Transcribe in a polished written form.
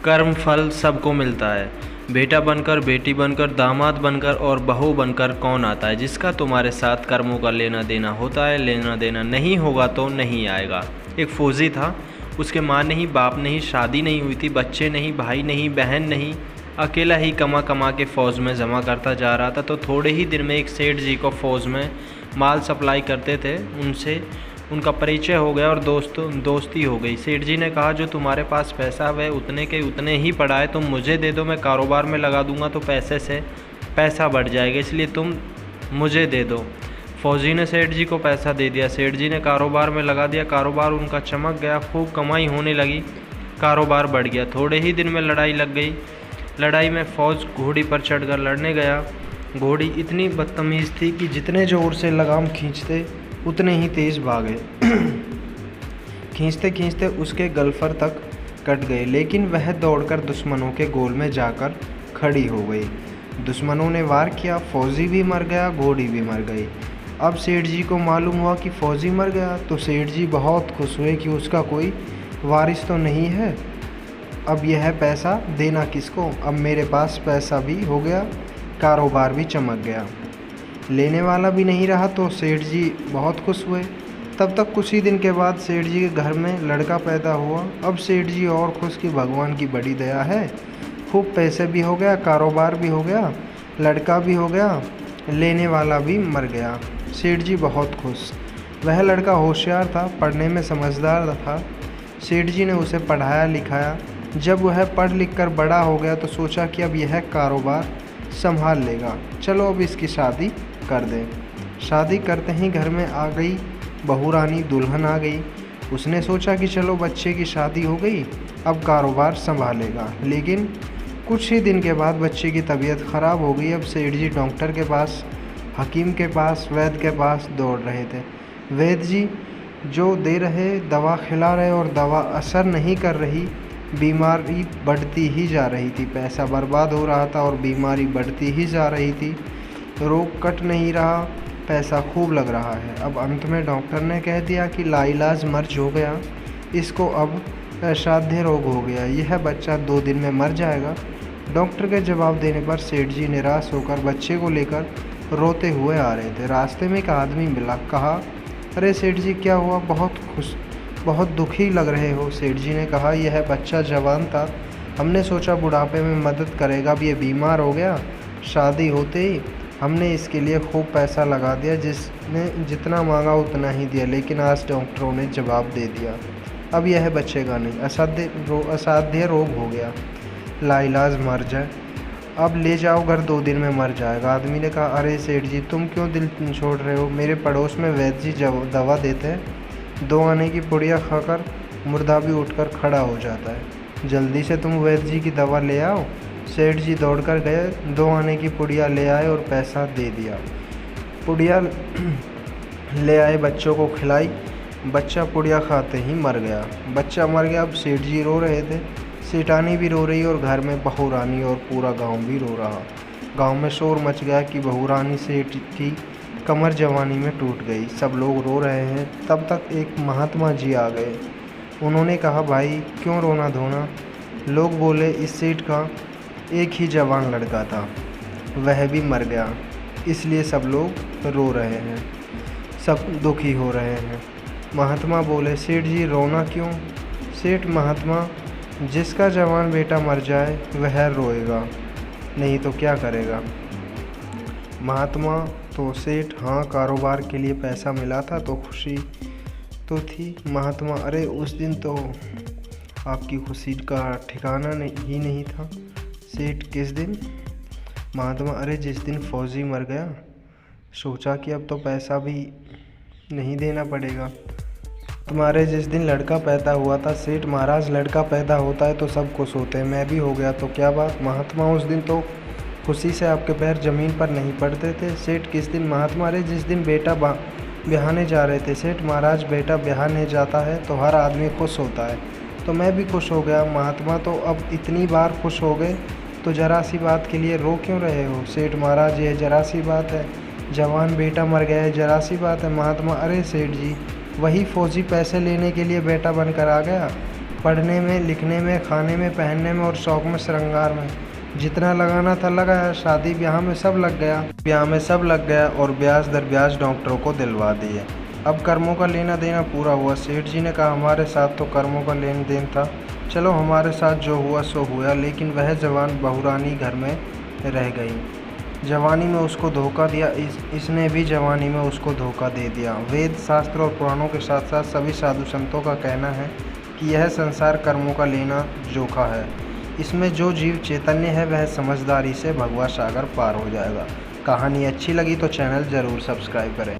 कर्म फल सबको मिलता है। बेटा बनकर, बेटी बनकर, दामाद बनकर और बहू बनकर कौन आता है? जिसका तुम्हारे साथ कर्मों का लेना देना होता है, लेना देना नहीं होगा तो नहीं आएगा। एक फौजी था, उसके माँ नहीं, बाप नहीं, शादी नहीं हुई थी, बच्चे नहीं, भाई नहीं, बहन नहीं, अकेला ही कमा कमा के फ़ौज में जमा करता जा रहा था। तो थोड़े ही दिन में एक सेठ जी को फ़ौज में माल सप्लाई करते थे, उनसे उनका परिचय हो गया और दोस्ती हो गई। सेठ जी ने कहा, जो तुम्हारे पास पैसा वह उतने के उतने ही पड़ा है, तुम मुझे दे दो, मैं कारोबार में लगा दूंगा तो पैसे से पैसा बढ़ जाएगा, इसलिए तुम मुझे दे दो। फौजी ने सेठ जी को पैसा दे दिया, सेठ जी ने कारोबार में लगा दिया, कारोबार उनका चमक गया, खूब कमाई होने लगी, कारोबार बढ़ गया। थोड़े ही दिन में लड़ाई लग गई। लड़ाई में फ़ौज घोड़ी पर चढ़कर लड़ने गया। घोड़ी इतनी बदतमीज़ थी कि जितने ज़ोर से लगाम खींचते उतने ही तेज़ भागे। खींचते खींचते उसके गलफर तक कट गए, लेकिन वह दौड़कर दुश्मनों के गोल में जाकर खड़ी हो गई। दुश्मनों ने वार किया, फौजी भी मर गया, घोड़ी भी मर गई। अब सेठ जी को मालूम हुआ कि फौजी मर गया, तो सेठ जी बहुत खुश हुए कि उसका कोई वारिस तो नहीं है। अब यह पैसा देना किसको? अब मेरे पास पैसा भी हो गया, कारोबार भी चमक गया, लेने वाला भी नहीं रहा। तो सेठ जी बहुत खुश हुए। तब तक कुछ ही दिन के बाद सेठ जी के घर में लड़का पैदा हुआ। अब सेठ जी और खुश कि भगवान की बड़ी दया है, खूब पैसे भी हो गया, कारोबार भी हो गया, लड़का भी हो गया, लेने वाला भी मर गया। सेठ जी बहुत खुश। वह लड़का होशियार था, पढ़ने में समझदार था। सेठ जी ने उसे पढ़ाया लिखाया। जब वह पढ़ लिख कर बड़ा हो गया तो सोचा कि अब यह कारोबार संभाल लेगा, चलो अब इसकी शादी कर दें। शादी करते ही घर में आ गई बहू रानी, दुल्हन आ गई। उसने सोचा कि चलो बच्चे की शादी हो गई, अब कारोबार संभालेगा। लेकिन कुछ ही दिन के बाद बच्चे की तबीयत ख़राब हो गई। अब सेठ जी डॉक्टर के पास, हकीम के पास, वैद्य के पास दौड़ रहे थे। वैद्य जी जो दे रहे, दवा खिला रहे और दवा असर नहीं कर रही, बीमारी बढ़ती ही जा रही थी। पैसा बर्बाद हो रहा था और बीमारी बढ़ती ही जा रही थी। रोग कट नहीं रहा, पैसा खूब लग रहा है। अब अंत में डॉक्टर ने कह दिया कि लाइलाज मर्ज हो गया, इसको अब असाध्य रोग हो गया, यह बच्चा 2 दिन में मर जाएगा। डॉक्टर के जवाब देने पर सेठ जी निराश होकर बच्चे को लेकर रोते हुए आ रहे थे। रास्ते में एक आदमी मिला, कहा, अरे सेठ जी क्या हुआ, बहुत दुखी लग रहे हो। सेठ जी ने कहा, यह बच्चा जवान था, हमने सोचा बुढ़ापे में मदद करेगा, अब ये बीमार हो गया, शादी होते ही हमने इसके लिए खूब पैसा लगा दिया, जिसने जितना मांगा उतना ही दिया, लेकिन आज डॉक्टरों ने जवाब दे दिया, अब यह बचेगा नहीं, असाध्य रोग हो गया, लाइलाज मर जाए, अब ले जाओ घर, 2 दिन में मर जाएगा। आदमी ने कहा, अरे सेठ जी तुम क्यों दिल छोड़ रहे हो, मेरे पड़ोस में वैद्य जी दवा देते हैं, 2 आने की पुड़िया खाकर मुर्दा भी उठकर खड़ा हो जाता है, जल्दी से तुम वैद्य जी की दवा ले आओ। सेठ जी दौड़कर गए, 2 आने की पुड़िया ले आए और पैसा दे दिया। पुड़िया ले आए, बच्चों को खिलाई, बच्चा पुड़िया खाते ही मर गया। बच्चा मर गया। अब सेठ जी रो रहे थे, सेठानी भी रो रही और घर में बहू रानी और पूरा गांव भी रो रहा। गांव में शोर मच गया कि बहू रानी सेठ की कमर जवानी में टूट गई, सब लोग रो रहे हैं। तब तक एक महात्मा जी आ गए। उन्होंने कहा, भाई क्यों रोना धोना। लोग बोले, इस सेठ का एक ही जवान लड़का था, वह भी मर गया, इसलिए सब लोग रो रहे हैं, सब दुखी हो रहे हैं। महात्मा बोले, सेठ जी रोना क्यों। सेठ, महात्मा, जिसका जवान बेटा मर जाए वह रोएगा, नहीं तो क्या करेगा। महात्मा, तो सेठ, हाँ कारोबार के लिए पैसा मिला था तो खुशी तो थी। महात्मा, अरे उस दिन तो आपकी खुशी का ठिकाना ही नहीं था। सेठ, किस दिन। महात्मा, अरे जिस दिन फौजी मर गया, सोचा कि अब तो पैसा भी नहीं देना पड़ेगा। तुम्हारे जिस दिन लड़का पैदा हुआ था। सेठ, महाराज लड़का पैदा होता है तो सब खुश होते हैं, मैं भी हो गया तो क्या बात। महात्मा, उस दिन तो खुशी से आपके पैर ज़मीन पर नहीं पड़ते थे। सेठ, किस दिन। महात्मा, अरे जिस दिन बेटा ब्याहने जा रहे थे। सेठ, महाराज बेटा ब्याहने जाता है तो हर आदमी खुश होता है, तो मैं भी खुश हो गया। महात्मा, तो अब इतनी बार खुश हो गए तो ज़रा सी बात के लिए रो क्यों रहे हो। सेठ, महाराज ये ज़रा सी बात है, जवान बेटा मर गया है, ज़रा सी बात है। महात्मा, अरे सेठ जी, वही फौजी पैसे लेने के लिए बेटा बनकर आ गया, पढ़ने में, लिखने में, खाने में, पहनने में और शौक में, श्रृंगार में। जितना लगाना था लगाया, शादी ब्याह में सब लग गया और ब्याज दर ब्याज डॉक्टरों को दिलवा दिए। अब कर्मों का लेना देना पूरा हुआ। सेठ जी ने कहा हमारे साथ तो कर्मों का लेन देन था, चलो हमारे साथ जो हुआ सो हुआ। लेकिन वह जवान बहुरानी घर में रह गई। जवानी में उसको धोखा दिया, इसने भी जवानी में उसको धोखा दे दिया। वेद शास्त्र और पुराणों के साथ साथ सभी साधु संतों का कहना है कि यह संसार कर्मों का लेना जोखा है। इसमें जो जीव चैतन्य है वह समझदारी से भगवा सागर पार हो जाएगा। कहानी अच्छी लगी तो चैनल ज़रूर सब्सक्राइब करें।